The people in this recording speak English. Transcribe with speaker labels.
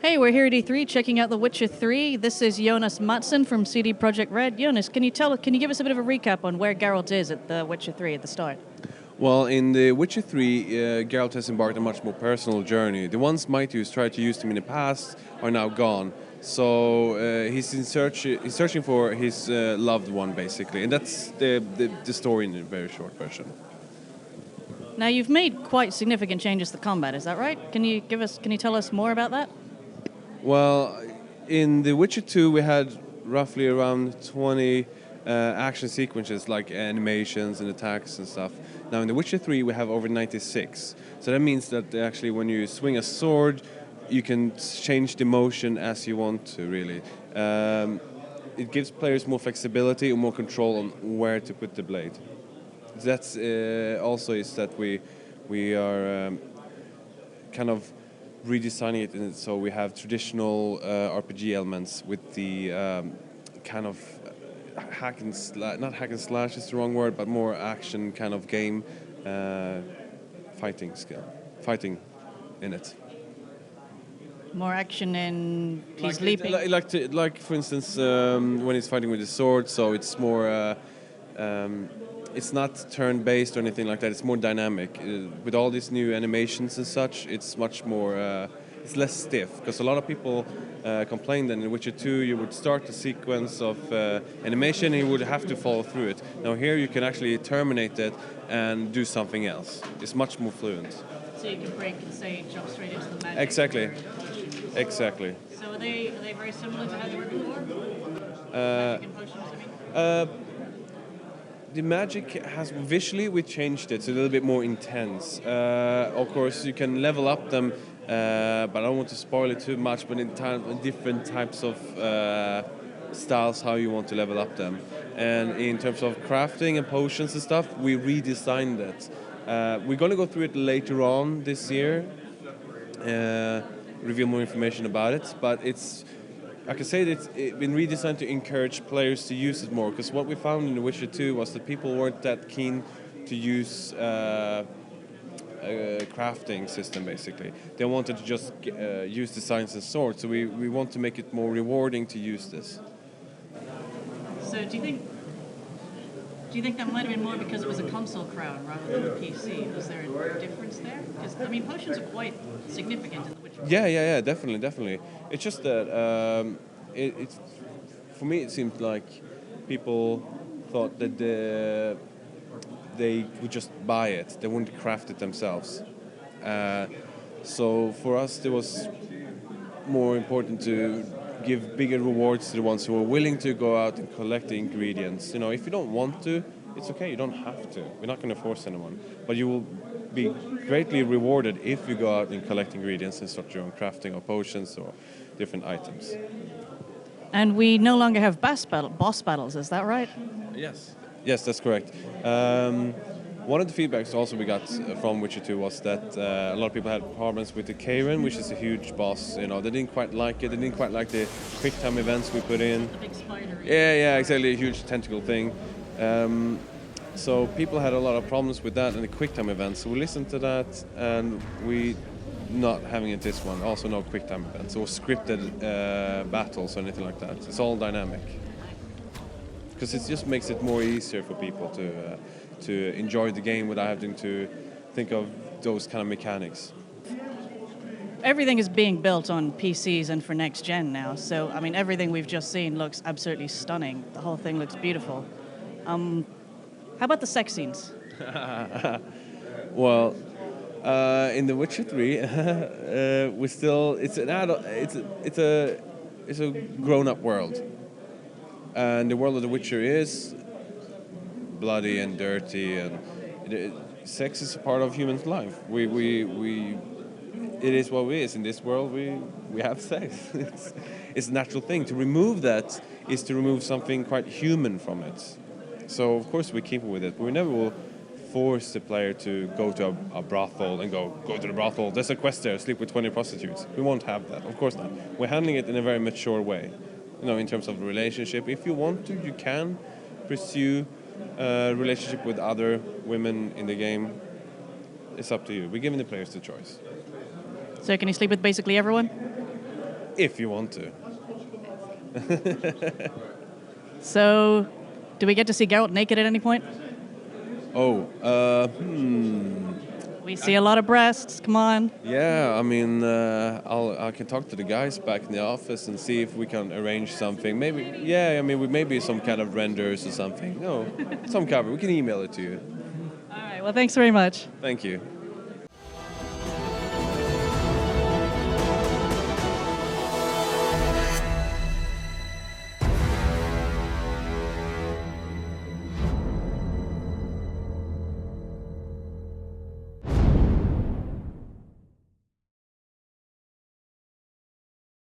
Speaker 1: Hey, we're here at E3 checking out The Witcher 3. This is Jonas Mattsson from CD Projekt Red. Jonas, can you give us a bit of a recap on where Geralt is at The Witcher 3 at the start?
Speaker 2: Well, in The Witcher 3, Geralt has embarked on a much more personal journey. The ones Mightyus tried to use him in the past are now gone. So he's searching for his loved one, basically. And that's the story in a very short version.
Speaker 1: Now, you've made quite significant changes to combat, is that right? Can you tell us more about that?
Speaker 2: Well, in The Witcher 2, we had roughly around 20 action sequences, like animations and attacks and stuff. Now, in The Witcher 3, we have over 96. So that means that actually when you swing a sword, you can change the motion as you want to, really. It gives players more flexibility and more control on where to put the blade. That's also is that we are kind of redesigning it, and so we have traditional RPG elements with the kind of not hack and slash is the wrong word, but more action kind of game fighting in it.
Speaker 1: More action in he's
Speaker 2: like,
Speaker 1: leaping.
Speaker 2: Like for instance, when he's fighting with his sword, so it's more. It's not turn-based or anything like that. It's more dynamic. With all these new animations and such, it's much more. It's less stiff, because a lot of people complain that in Witcher 2 you would start the sequence of animation and you would have to follow through it. Now here you can actually terminate it and do something else. It's much more fluent.
Speaker 1: So you can break and say jump straight into the magic.
Speaker 2: Exactly. Exactly.
Speaker 1: So are they very similar to how they were before? Magic and potions, I mean?
Speaker 2: The magic has visually we changed it. It's a little bit more intense. Of course, you can level up them, but I don't want to spoil it too much. But in different types of styles, how you want to level up them, and in terms of crafting and potions and stuff, we redesigned it. We're going to go through it later on this year, reveal more information about it. But I can say that it's been redesigned to encourage players to use it more, because what we found in The Witcher 2 was that people weren't that keen to use a crafting system, basically. They wanted to just use the science and swords, so we want to make it more rewarding to use this.
Speaker 1: So do you think that might have been more because it was a console crowd rather than a PC? Was there a difference there? Because, I mean, potions are quite significant in The Witcher.
Speaker 2: Yeah, definitely. It's just that it's for me it seemed like people thought that they would just buy it. They wouldn't craft it themselves. So for us, it was more important to give bigger rewards to the ones who are willing to go out and collect the ingredients. You know, if you don't want to, it's okay. You don't have to. We're not going to force anyone. But you will be greatly rewarded if you go out and collect ingredients and start your own crafting of potions or different items.
Speaker 1: And we no longer have boss battles, is that right?
Speaker 2: Yes, that's correct. One of the feedbacks also we got from Witcher 2 was that a lot of people had problems with the Karen, which is a huge boss. You know, they didn't quite like it. They didn't quite like the quick time events we put in.
Speaker 1: The big spider.
Speaker 2: Yeah, exactly, a huge tentacle thing. So people had a lot of problems with that and the quick time events. So we listened to that, and we not having it this one. Also no quick time events or scripted battles or anything like that. It's all dynamic, because it just makes it more easier for people to enjoy the game without having to think of those kind of mechanics.
Speaker 1: Everything is being built on PCs and for next gen now. So, I mean, everything we've just seen looks absolutely stunning. The whole thing looks beautiful. How about the sex scenes?
Speaker 2: Well, in The Witcher 3, we still it's an adult. It's a grown-up world, and the world of The Witcher is bloody and dirty, and sex is a part of human life. It is what it is. In this world, we have sex. It's a natural thing. To remove that is to remove something quite human from it. So of course we keep with it. We never will force the player to go to a brothel and go to the brothel. There's a quest there. Sleep with 20 prostitutes. We won't have that. Of course not. We're handling it in a very mature way. You know, in terms of the relationship. If you want to, you can pursue a relationship with other women in the game. It's up to you. We're giving the players the choice.
Speaker 1: So can you sleep with basically everyone?
Speaker 2: if you want to.
Speaker 1: So, do we get to see Geralt naked at any point?
Speaker 2: Oh,
Speaker 1: We see a lot of breasts. Come on.
Speaker 2: yeah. I mean, I can talk to the guys back in the office and see if we can arrange something. Maybe, yeah. I mean, maybe some kind of renders or something. No, some cover. We can email it to you.
Speaker 1: All right. Well, thanks very much.
Speaker 2: Thank you.